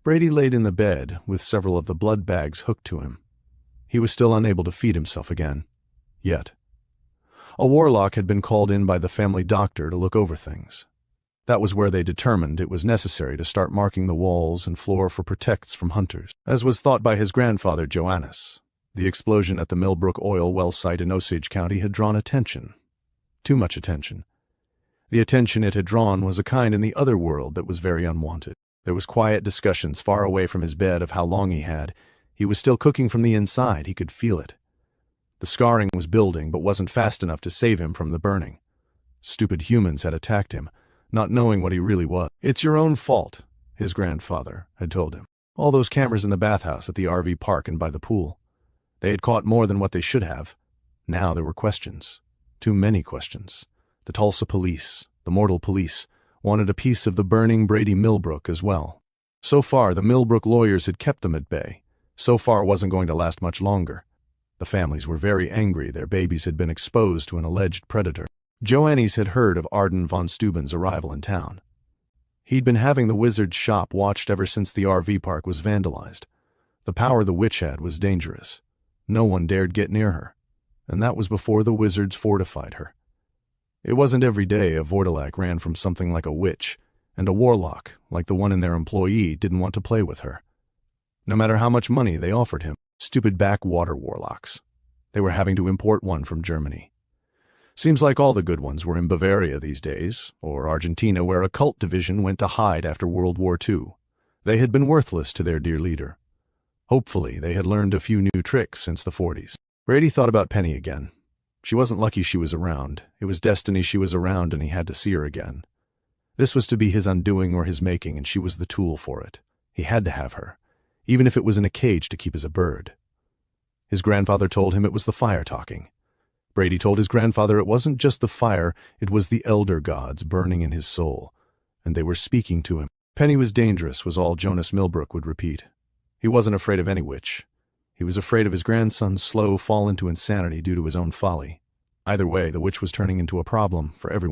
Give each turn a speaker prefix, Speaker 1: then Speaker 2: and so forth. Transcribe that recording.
Speaker 1: Brady laid in the bed with several of the blood bags hooked to him. He was still unable to feed himself again. Yet. A warlock had been called in by the family doctor to look over things. That was where they determined it was necessary to start marking the walls and floor for protects from hunters, as was thought by his grandfather Joannes. The explosion at the Millbrook oil well site in Osage County had drawn attention. Too much attention. The attention it had drawn was a kind in the other world that was very unwanted. There was quiet discussions far away from his bed of how long he had. He was still cooking from the inside. He could feel it. The scarring was building, but wasn't fast enough to save him from the burning. Stupid humans had attacked him, not knowing what he really was. "It's your own fault," his grandfather had told him. All those cameras in the bathhouse at the RV park and by the pool. They had caught more than what they should have. Now there were questions. Too many questions. The Tulsa police, the Mortal police, wanted a piece of the burning Brady Millbrook as well. So far, the Millbrook lawyers had kept them at bay. So far, it wasn't going to last much longer. The families were very angry their babies had been exposed to an alleged predator. Joannes had heard of Arden von Steuben's arrival in town. He'd been having the wizard's shop watched ever since the RV park was vandalized. The power the witch had was dangerous. No one dared get near her. And that was before the wizards fortified her. It wasn't every day a Vortilac ran from something like a witch, and a warlock, like the one in their employee, didn't want to play with her. No matter how much money they offered him. Stupid backwater warlocks. They were having to import one from Germany. Seems like all the good ones were in Bavaria these days, or Argentina, where a cult division went to hide after World War II. They had been worthless to their dear leader. Hopefully, they had learned a few new tricks since the 40s. Brady thought about Penny again. She wasn't lucky she was around. It was destiny she was around, and he had to see her again. This was to be his undoing or his making, and she was the tool for it. He had to have her, even if it was in a cage to keep as a bird. His grandfather told him it was the fire talking. Brady told his grandfather it wasn't just the fire, it was the elder gods burning in his soul, and they were speaking to him. Penny was dangerous, was all Jonas Millbrook would repeat. He wasn't afraid of any witch. He was afraid of his grandson's slow fall into insanity due to his own folly. Either way, the witch was turning into a problem for everyone.